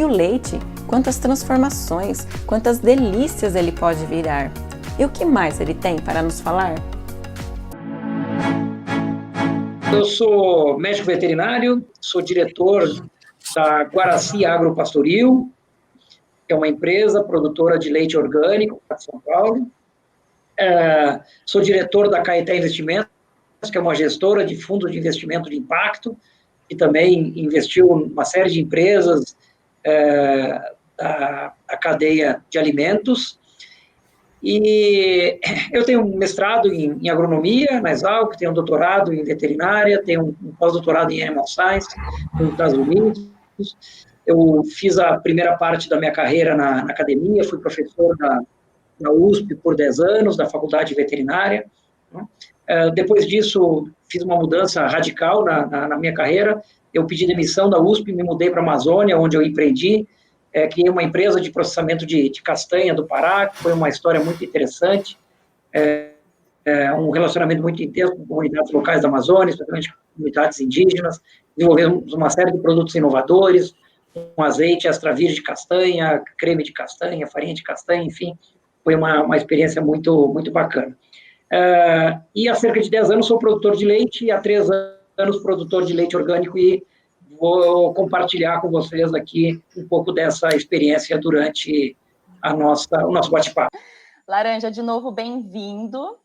E o leite, quantas transformações, quantas delícias ele pode virar. E o que mais ele tem para nos falar? Eu sou médico veterinário, sou diretor da Guaraci Agropastoril, que é uma empresa produtora de leite orgânico de São Paulo. Sou diretor da Caeté Investimentos, que é uma gestora de fundos de investimento de impacto, que também investiu em uma série de empresas da cadeia de alimentos. E eu tenho um mestrado em agronomia na Exalc, tenho um doutorado em veterinária, tenho um pós-doutorado em Animal Science nos Estados Unidos. Eu fiz a primeira parte da minha carreira na academia, fui professor na USP por 10 anos, da Faculdade Veterinária. Depois disso, fiz uma mudança radical na minha carreira. Eu pedi demissão da USP, me mudei para a Amazônia, onde eu empreendi. Criei uma empresa de processamento de castanha do Pará, que foi uma história muito interessante. Um relacionamento muito intenso com comunidades locais da Amazônia, especialmente comunidades indígenas. Desenvolvemos uma série de produtos inovadores, um azeite extra virgem de castanha, creme de castanha, farinha de castanha, enfim. Foi uma experiência muito, muito bacana. E há cerca de 10 anos sou produtor de leite, e há 3 anos produtor de leite orgânico, e vou compartilhar com vocês aqui um pouco dessa experiência durante o nosso bate-papo. Laranja, de novo, bem-vindo.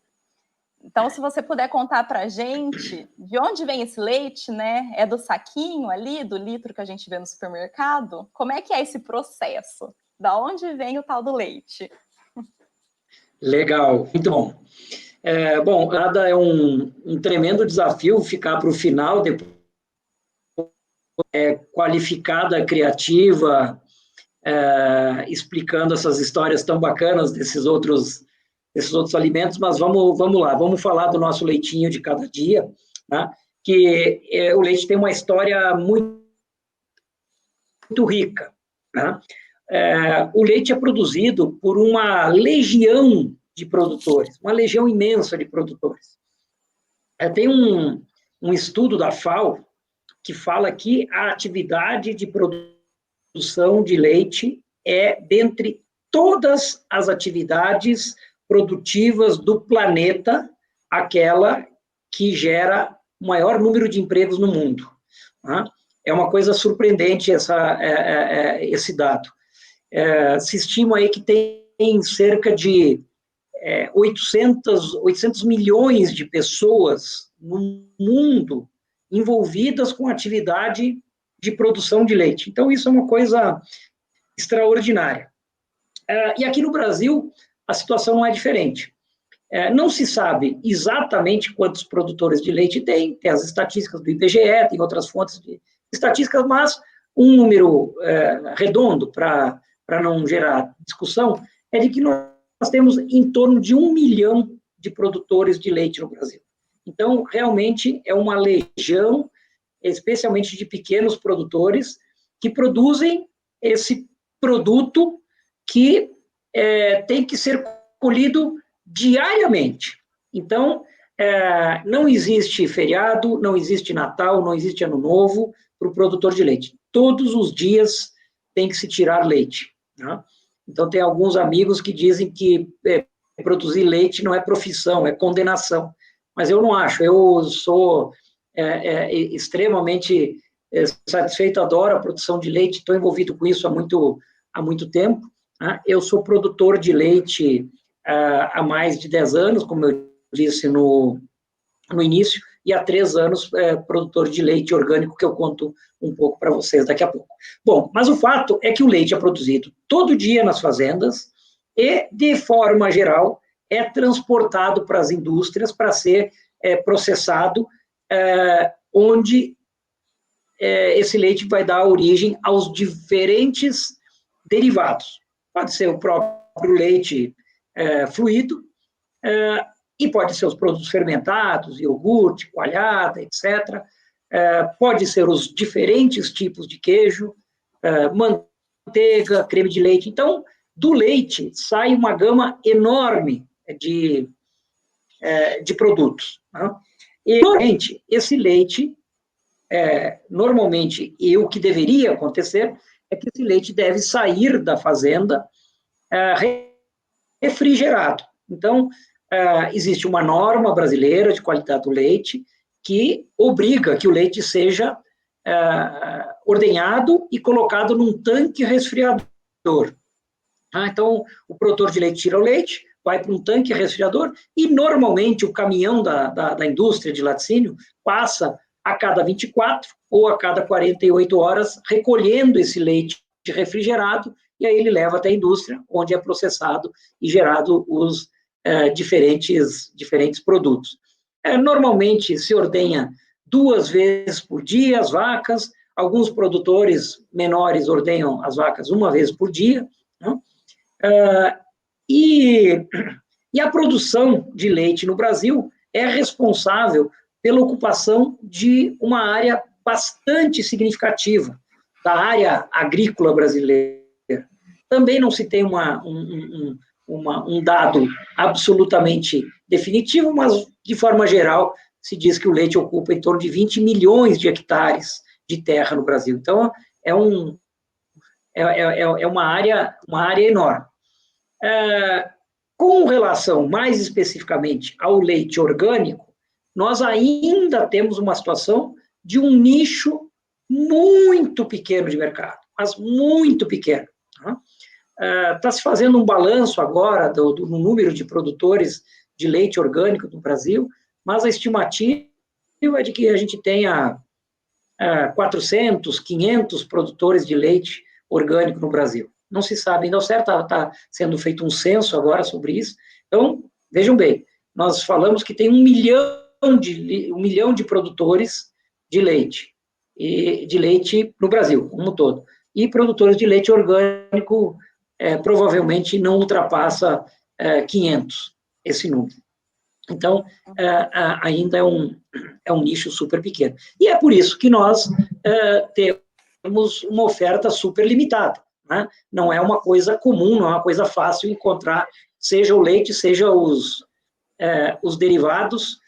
Então, se você puder contar para a gente de onde vem esse leite, né? É do saquinho ali, do litro que a gente vê no supermercado? Como é que é esse processo? Da onde vem o tal do leite? Legal, muito bom. Bom, nada, é um tremendo desafio ficar para o final, depois qualificada, criativa, explicando essas histórias tão bacanas desses outros alimentos, mas vamos lá, vamos falar do nosso leitinho de cada dia, né? Que o leite tem uma história muito rica, né? O leite é produzido por uma legião de produtores, uma legião imensa de produtores. Tem um estudo da FAO que fala que a atividade de produção de leite é, dentre todas as atividades produtivas do planeta, aquela que gera o maior número de empregos no mundo. Né? É uma coisa surpreendente esse dado. Se estima aí que tem cerca de 800 milhões de pessoas no mundo envolvidas com atividade de produção de leite. Então, isso é uma coisa extraordinária. E aqui no Brasil, a situação não é diferente. Não se sabe exatamente quantos produtores de leite tem as estatísticas do IBGE, tem outras fontes de estatísticas, mas um número redondo, para não gerar discussão, é de que nós temos em torno de 1 milhão de produtores de leite no Brasil. Então, realmente, é uma legião, especialmente de pequenos produtores, que produzem esse produto que tem que ser colhido diariamente. Então, não existe feriado, não existe Natal, não existe Ano Novo para o produtor de leite. Todos os dias tem que se tirar leite. Né? Então, tem alguns amigos que dizem que produzir leite não é profissão, é condenação. Mas eu não acho, eu sou extremamente satisfeito, adoro a produção de leite, estou envolvido com isso há muito tempo. Né? Eu sou produtor de leite há mais de 10 anos, como eu disse no início, e há 3 anos produtor de leite orgânico, que eu conto um pouco para vocês daqui a pouco. Bom, mas o fato é que o leite é produzido todo dia nas fazendas e, de forma geral, é transportado para as indústrias para ser processado, onde esse leite vai dar origem aos diferentes derivados. Pode ser o próprio leite fluido, e pode ser os produtos fermentados, iogurte, coalhada, etc. Pode ser os diferentes tipos de queijo, manteiga, creme de leite. Então, do leite sai uma gama enorme de produtos. Né? E, realmente, esse leite, normalmente, e o que deveria acontecer, é que esse leite deve sair da fazenda refrigerado. Então, existe uma norma brasileira de qualidade do leite que obriga que o leite seja ordenhado e colocado num tanque resfriador. Então, o produtor de leite tira o leite, vai para um tanque resfriador e, normalmente, o caminhão da indústria de laticínio passa a cada 24 ou a cada 48 horas recolhendo esse leite refrigerado e aí ele leva até a indústria, onde é processado e gerado os diferentes produtos. Normalmente, se ordenha 2 vezes por dia as vacas, alguns produtores menores ordenham as vacas 1 vez por dia, né? E a produção de leite no Brasil é responsável pela ocupação de uma área bastante significativa da área agrícola brasileira. Também não se tem um dado absolutamente definitivo, mas, de forma geral, se diz que o leite ocupa em torno de 20 milhões de hectares de terra no Brasil. Então, é uma área enorme. Com relação, mais especificamente, ao leite orgânico, nós ainda temos uma situação de um nicho muito pequeno de mercado, mas muito pequeno. Está se fazendo um balanço agora do número de produtores de leite orgânico no Brasil, mas a estimativa é de que a gente tenha 400, 500 produtores de leite orgânico no Brasil. Não se sabe ainda ao certo, está sendo feito um censo agora sobre isso. Então, vejam bem, nós falamos que tem 1 milhão de produtores de leite no Brasil, como um todo. E produtores de leite orgânico provavelmente não ultrapassa 500, esse número. Então, ainda é um nicho super pequeno. E é por isso que nós temos uma oferta super limitada. Né? Não é uma coisa comum, não é uma coisa fácil encontrar, seja o leite, seja os derivados,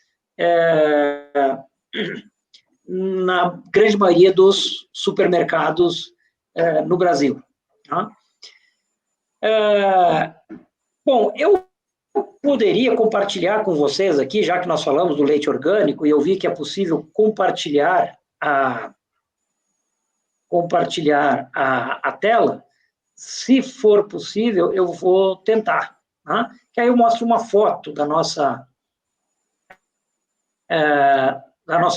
na grande maioria dos supermercados no Brasil. Tá? Bom, eu poderia compartilhar com vocês aqui, já que nós falamos do leite orgânico, e eu vi que é possível compartilhar a tela. Se for possível, eu vou tentar. Tá? Que aí eu mostro uma foto da nossa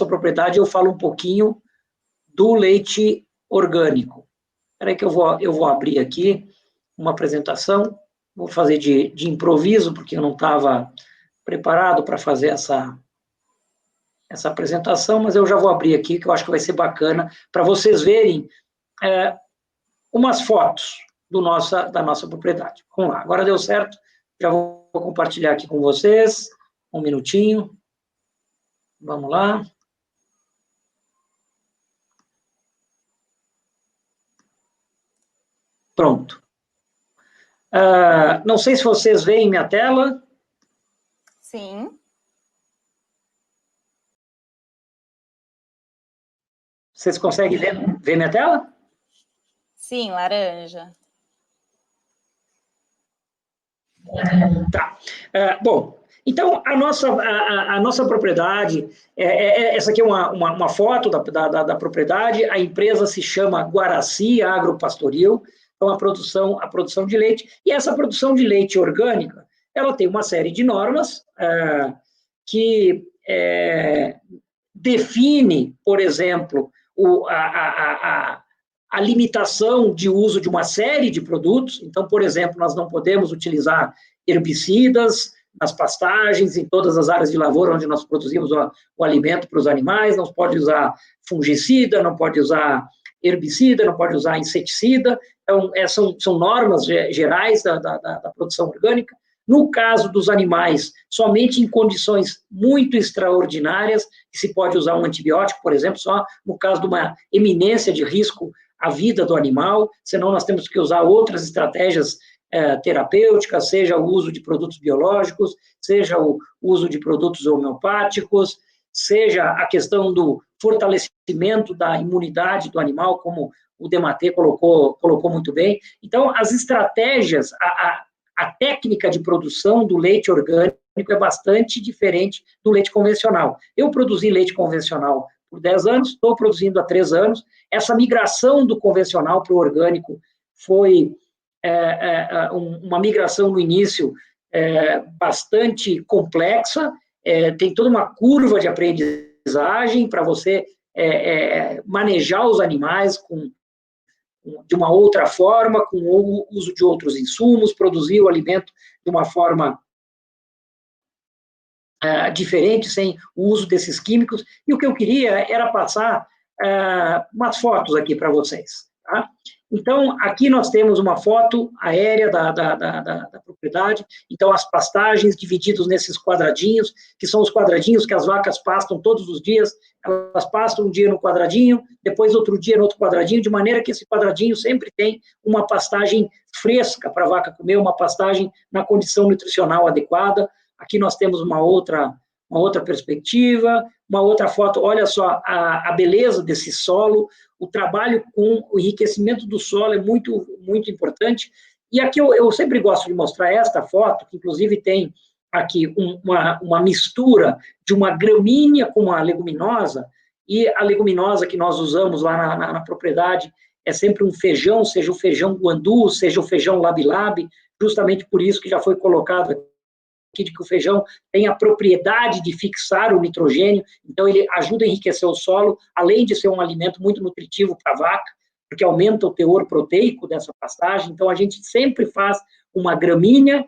propriedade, eu falo um pouquinho do leite orgânico. Espera aí que eu vou abrir aqui uma apresentação, vou fazer de improviso, porque eu não estava preparado para fazer essa apresentação, mas eu já vou abrir aqui, que eu acho que vai ser bacana, para vocês verem umas fotos da nossa propriedade. Vamos lá, agora deu certo, já vou compartilhar aqui com vocês, um minutinho, vamos lá. Pronto. Não sei se vocês veem minha tela. Sim. Vocês conseguem ver minha tela? Sim, laranja. Tá. Bom, então, a nossa propriedade, essa aqui é uma foto da propriedade, a empresa se chama Guaraci Agropastoril, então a produção de leite, e essa produção de leite orgânica, ela tem uma série de normas que define, por exemplo, a limitação de uso de uma série de produtos. Então, por exemplo, nós não podemos utilizar herbicidas nas pastagens, em todas as áreas de lavoura onde nós produzimos o alimento para os animais, não pode usar fungicida, não pode usar herbicida, não pode usar inseticida. Então, são normas gerais da produção orgânica. No caso dos animais, somente em condições muito extraordinárias, que se pode usar um antibiótico, por exemplo, só no caso de uma eminência de risco à vida do animal, senão nós temos que usar outras estratégias terapêuticas, seja o uso de produtos biológicos, seja o uso de produtos homeopáticos, seja a questão do fortalecimento da imunidade do animal, como o Dematê colocou muito bem. Então, as estratégias, a técnica de produção do leite orgânico é bastante diferente do leite convencional. Eu produzi leite convencional por 10 anos, estou produzindo há 3 anos. Essa migração do convencional para o orgânico foi uma migração no início bastante complexa, tem toda uma curva de aprendizagem para você manejar os animais de uma outra forma, com o uso de outros insumos, produzir o alimento de uma forma diferente, sem o uso desses químicos. E o que eu queria era passar umas fotos aqui para vocês. Tá? Então, aqui nós temos uma foto aérea da propriedade. Então, as pastagens divididas nesses quadradinhos, que são os quadradinhos que as vacas pastam todos os dias. Elas pastam um dia no quadradinho, depois outro dia no outro quadradinho, de maneira que esse quadradinho sempre tem uma pastagem fresca para a vaca comer, uma pastagem na condição nutricional adequada. Aqui nós temos uma outra perspectiva, uma outra foto. Olha só a beleza desse solo. O trabalho com o enriquecimento do solo é muito, muito importante. E aqui eu sempre gosto de mostrar esta foto, que inclusive tem aqui uma mistura de uma gramínea com uma leguminosa, e a leguminosa que nós usamos lá na propriedade é sempre um feijão, seja o feijão guandu, seja o feijão labi-labi, justamente por isso que já foi colocado aqui, de que o feijão tem a propriedade de fixar o nitrogênio, então ele ajuda a enriquecer o solo, além de ser um alimento muito nutritivo para a vaca, porque aumenta o teor proteico dessa pastagem. Então a gente sempre faz uma gramínea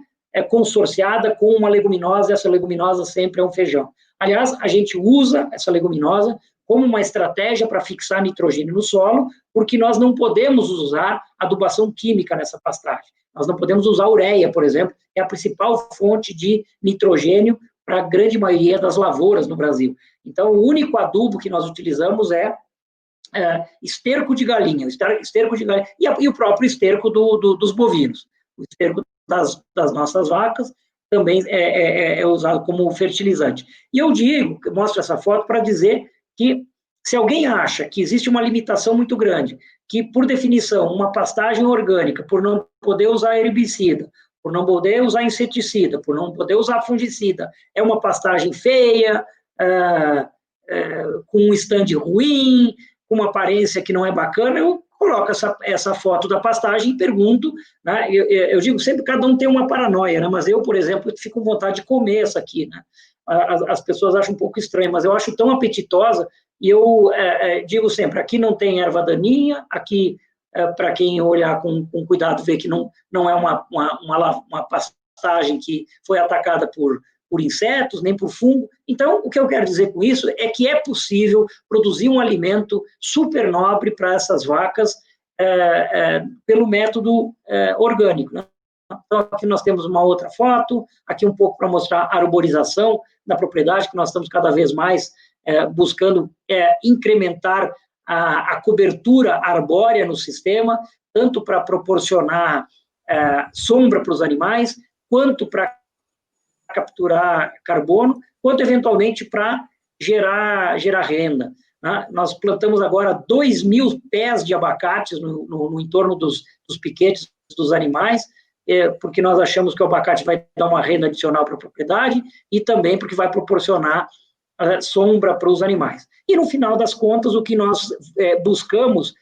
consorciada com uma leguminosa, essa leguminosa sempre é um feijão. Aliás, a gente usa essa leguminosa como uma estratégia para fixar nitrogênio no solo, porque nós não podemos usar adubação química nessa pastagem. Nós não podemos usar ureia, por exemplo, é a principal fonte de nitrogênio para a grande maioria das lavouras no Brasil. Então, o único adubo que nós utilizamos é esterco de galinha, e o próprio esterco dos bovinos. O esterco das nossas vacas também é usado como fertilizante. E eu mostro essa foto para dizer que, se alguém acha que existe uma limitação muito grande, que, por definição, uma pastagem orgânica, por não poder usar herbicida, por não poder usar inseticida, por não poder usar fungicida, é uma pastagem feia, com um stand ruim, com uma aparência que não é bacana, eu coloco essa foto da pastagem e pergunto, né? Eu digo sempre, cada um tem uma paranoia, né? Mas eu, por exemplo, fico com vontade de comer essa aqui, né? As pessoas acham um pouco estranho, mas eu acho tão apetitosa, e eu digo sempre, aqui não tem erva daninha, aqui, para quem olhar com cuidado, vê que não é uma pastagem que foi atacada por insetos, nem por fungo. Então, o que eu quero dizer com isso é que é possível produzir um alimento super nobre para essas vacas pelo método orgânico, né? Então, aqui nós temos uma outra foto, aqui um pouco para mostrar a arborização da propriedade, que nós estamos cada vez mais buscando incrementar a cobertura arbórea no sistema, tanto para proporcionar sombra para os animais, quanto para capturar carbono, quanto eventualmente para gerar renda. Né? Nós plantamos agora 2.000 pés de abacates no entorno dos piquetes dos animais, porque nós achamos que o abacate vai dar uma renda adicional para a propriedade e também porque vai proporcionar sombra para os animais. E, no final das contas, o que nós buscamos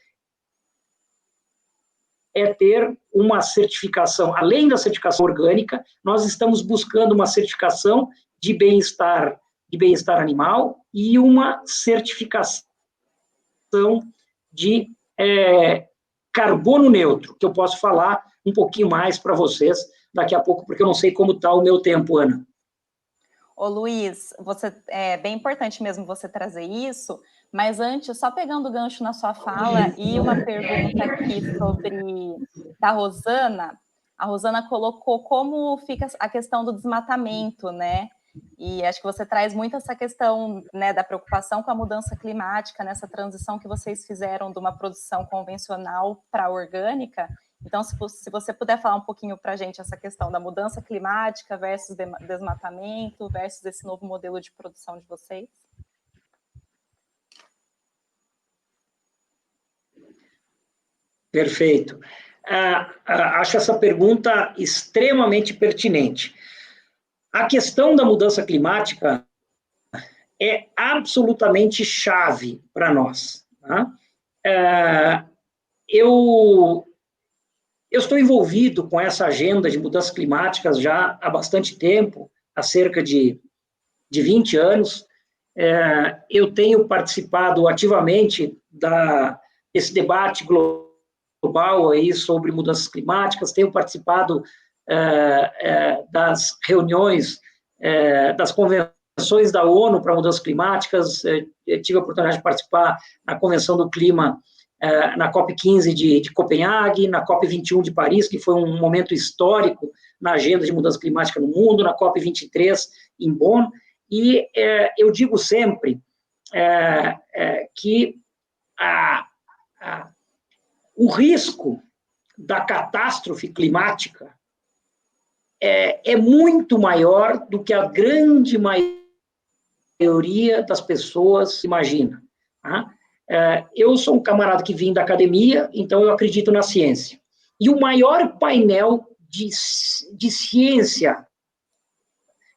é ter uma certificação, além da certificação orgânica, nós estamos buscando uma certificação de bem-estar animal e uma certificação de carbono neutro, que eu posso falar um pouquinho mais para vocês daqui a pouco, porque eu não sei como está o meu tempo, Ana. Ô, Luiz, é bem importante mesmo você trazer isso, mas antes, só pegando o gancho na sua fala, e uma pergunta aqui da Rosana. A Rosana colocou como fica a questão do desmatamento, né? E acho que você traz muito essa questão, né, da preocupação com a mudança climática, nessa transição que vocês fizeram de uma produção convencional para a orgânica. Então, se você puder falar um pouquinho para a gente essa questão da mudança climática versus desmatamento, versus esse novo modelo de produção de vocês. Perfeito. Acho essa pergunta extremamente pertinente. A questão da mudança climática é absolutamente chave para nós. Tá? Eu estou envolvido com essa agenda de mudanças climáticas já há bastante tempo, há cerca de 20 anos. Eu tenho participado ativamente desse debate global aí sobre mudanças climáticas, tenho participado das reuniões, das convenções da ONU para mudanças climáticas, tive a oportunidade de participar na Convenção do Clima, na COP15 de Copenhague, na COP21 de Paris, que foi um momento histórico na agenda de mudança climática no mundo, na COP23 em Bonn, e eu digo sempre que o risco da catástrofe climática é muito maior do que a grande maioria das pessoas imagina. Tá? Eu sou um camarada que vim da academia, então eu acredito na ciência. E o maior painel de ciência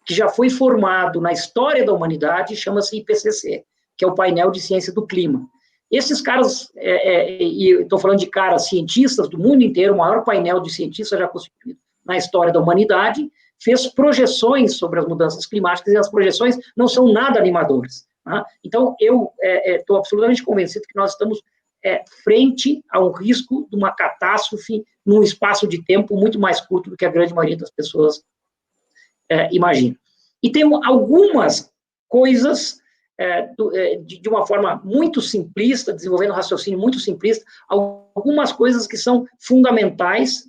que já foi formado na história da humanidade chama-se IPCC, que é o painel de ciência do clima. Esses caras, e estou falando de caras cientistas do mundo inteiro, o maior painel de cientistas já constituído na história da humanidade, fez projeções sobre as mudanças climáticas, e as projeções não são nada animadoras. Tá? Então, eu estou absolutamente convencido que nós estamos frente a um risco de uma catástrofe num espaço de tempo muito mais curto do que a grande maioria das pessoas imagina. E tem algumas coisas, de uma forma muito simplista, desenvolvendo um raciocínio muito simplista, algumas coisas que são fundamentais,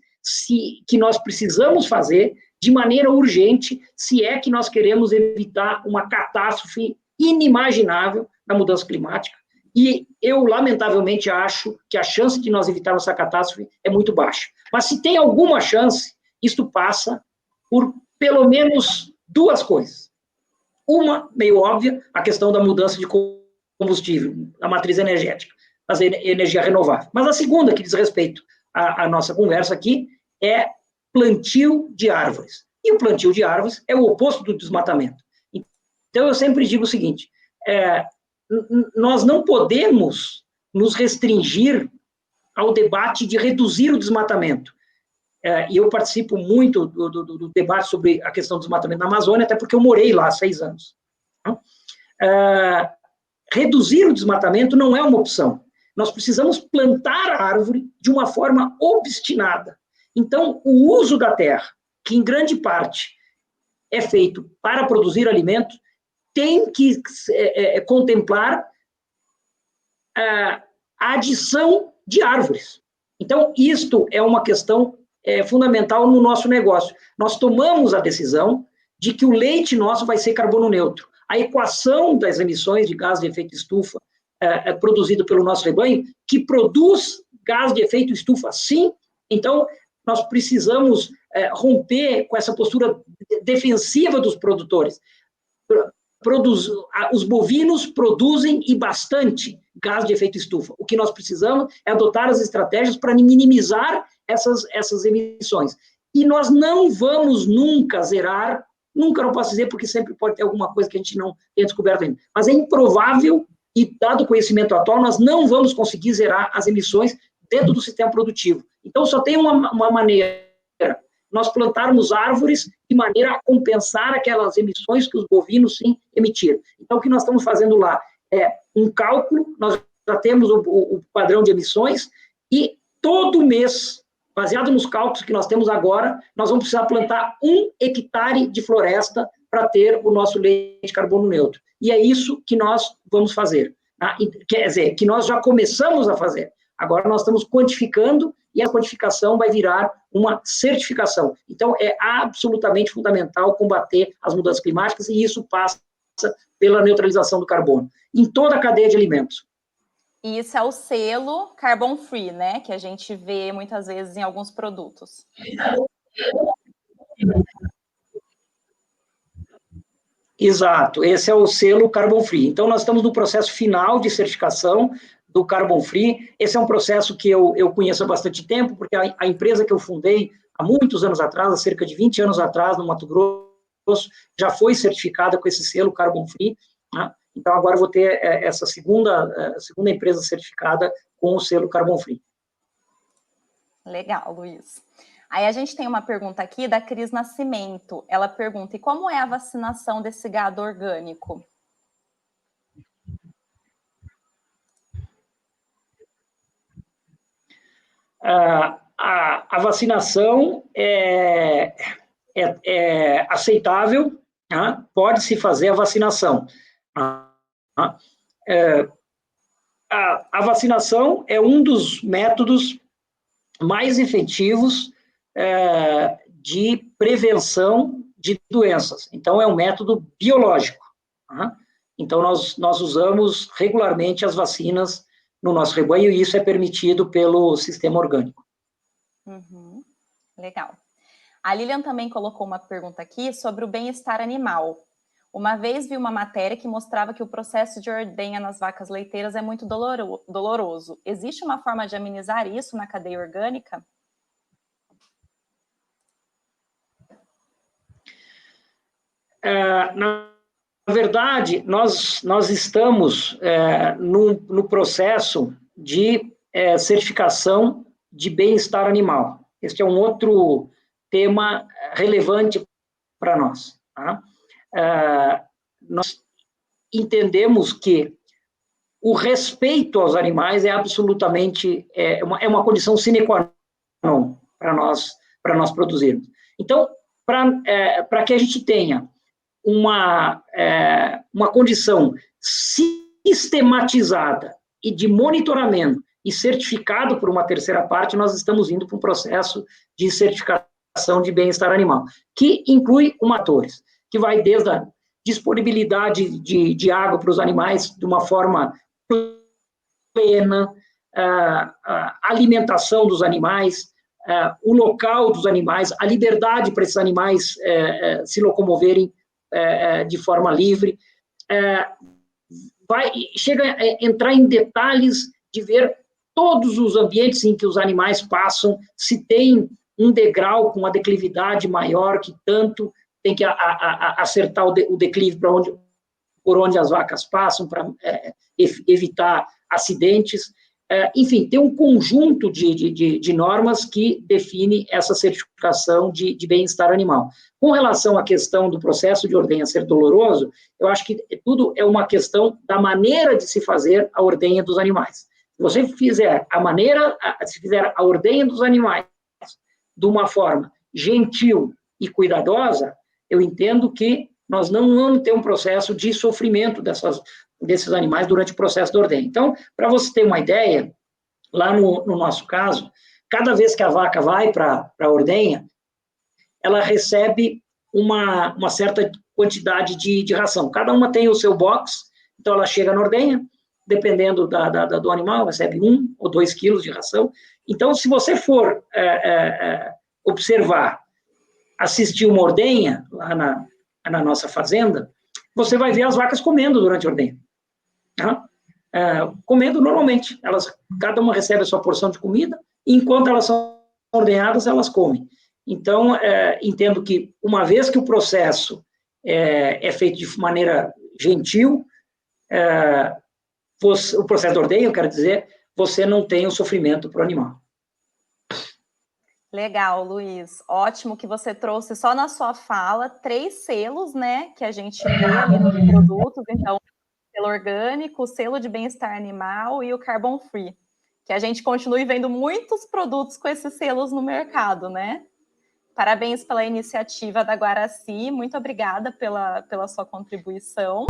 que nós precisamos fazer de maneira urgente, se é que nós queremos evitar uma catástrofe inimaginável na mudança climática. E eu, lamentavelmente, acho que a chance de nós evitarmos essa catástrofe é muito baixa. Mas se tem alguma chance, isto passa por pelo menos duas coisas. Uma, meio óbvia, a questão da mudança de combustível, da matriz energética, fazer energia renovável. Mas a segunda, que diz respeito à nossa conversa aqui, é plantio de árvores. E o plantio de árvores é o oposto do desmatamento. Então, eu sempre digo o seguinte, nós não podemos nos restringir ao debate de reduzir o desmatamento. E eu participo muito do debate sobre a questão do desmatamento na Amazônia, até porque eu morei lá há 6 anos. Reduzir o desmatamento não é uma opção. Nós precisamos plantar a árvore de uma forma obstinada. Então, o uso da terra, que em grande parte é feito para produzir alimento, tem que contemplar a adição de árvores. Então, isto é uma questão fundamental no nosso negócio. Nós tomamos a decisão de que o leite nosso vai ser carbono neutro. A equação das emissões de gás de efeito estufa produzido pelo nosso rebanho, que produz gás de efeito estufa, sim. Então, nós precisamos romper com essa postura defensiva dos produtores. Os bovinos produzem e bastante gás de efeito estufa. O que nós precisamos é adotar as estratégias para minimizar essas emissões. E nós não vamos nunca zerar, nunca não posso dizer, porque sempre pode ter alguma coisa que a gente não tenha descoberto ainda, mas é improvável, e dado o conhecimento atual, nós não vamos conseguir zerar as emissões dentro do sistema produtivo. Então, só tem uma maneira, nós plantarmos árvores de maneira a compensar aquelas emissões que os bovinos, sim, emitiram. Então, o que nós estamos fazendo lá é um cálculo, nós já temos o padrão de emissões, e todo mês, baseado nos cálculos que nós temos agora, nós vamos precisar plantar 1 hectare de floresta para ter o nosso leite de carbono neutro. E é isso que nós vamos fazer. Tá? Quer dizer, que nós já começamos a fazer. Agora nós estamos quantificando, e a quantificação vai virar uma certificação. Então, é absolutamente fundamental combater as mudanças climáticas, e isso passa pela neutralização do carbono, em toda a cadeia de alimentos. E isso é o selo Carbon Free, né? Que a gente vê muitas vezes em alguns produtos. Exato, esse é o selo Carbon Free. Então, nós estamos no processo final de certificação do Carbon Free. Esse é um processo que eu conheço há bastante tempo, porque a empresa que eu fundei há muitos anos atrás, há cerca de 20 anos atrás, no Mato Grosso, já foi certificada com esse selo Carbon Free, né? Então, agora eu vou ter essa segunda empresa certificada com o selo Carbon Free. Legal, Luiz. Aí a gente tem uma pergunta aqui da Cris Nascimento. Ela pergunta, e como é a vacinação desse gado orgânico? A vacinação é aceitável, tá? Pode-se fazer a vacinação. A vacinação é um dos métodos mais efetivos de prevenção de doenças. Então, é um método biológico. Tá? Então, nós usamos regularmente as vacinas no nosso rebanho, e isso é permitido pelo sistema orgânico. Uhum. Legal. A Lilian também colocou uma pergunta aqui sobre o bem-estar animal. Uma vez vi uma matéria que mostrava que o processo de ordenha nas vacas leiteiras é muito doloroso. Existe uma forma de amenizar isso na cadeia orgânica? Na verdade, nós estamos no processo de certificação de bem-estar animal. Este é um outro tema relevante para nós. Tá? Nós entendemos que o respeito aos animais é absolutamente uma condição sine qua non para nós produzirmos. Então, para que a gente tenha uma condição sistematizada e de monitoramento e certificado por uma terceira parte, nós estamos indo para um processo de certificação de bem-estar animal, que inclui fatores, que vai desde a disponibilidade de água para os animais de uma forma plena, a alimentação dos animais, o local dos animais, a liberdade para esses animais se locomoverem de forma livre, chega a entrar em detalhes de ver todos os ambientes em que os animais passam, se tem um degrau com uma declividade maior, que tanto tem que acertar o declive por onde as vacas passam, para evitar acidentes. Enfim, tem um conjunto de normas que define essa certificação de bem-estar animal. Com relação à questão do processo de ordenha ser doloroso, eu acho que tudo é uma questão da maneira de se fazer a ordenha dos animais. Se você fizer a ordenha dos animais de uma forma gentil e cuidadosa, eu entendo que nós não vamos ter um processo de sofrimento desses animais durante o processo de ordenha. Então, para você ter uma ideia, lá no nosso caso, cada vez que a vaca vai para a ordenha, ela recebe uma certa quantidade de ração. Cada uma tem o seu box, então ela chega na ordenha, dependendo do animal, recebe 1 ou 2 quilos de ração. Então, se você for observar, assistir uma ordenha lá na nossa fazenda, você vai ver as vacas comendo durante a ordenha. Tá? Comendo normalmente. Cada uma recebe a sua porção de comida, e enquanto elas são ordenhadas, elas comem. Então, entendo que, uma vez que o processo é feito de maneira gentil, o processo de ordenha, eu quero dizer, você não tem o sofrimento para o animal. Legal, Luiz. Ótimo que você trouxe só na sua fala 3 selos, né, que a gente vê ali nos produtos. Então, o selo orgânico, o selo de bem-estar animal e o Carbon Free. Que a gente continue vendo muitos produtos com esses selos no mercado, né? Parabéns pela iniciativa da Guaraci. Muito obrigada pela sua contribuição.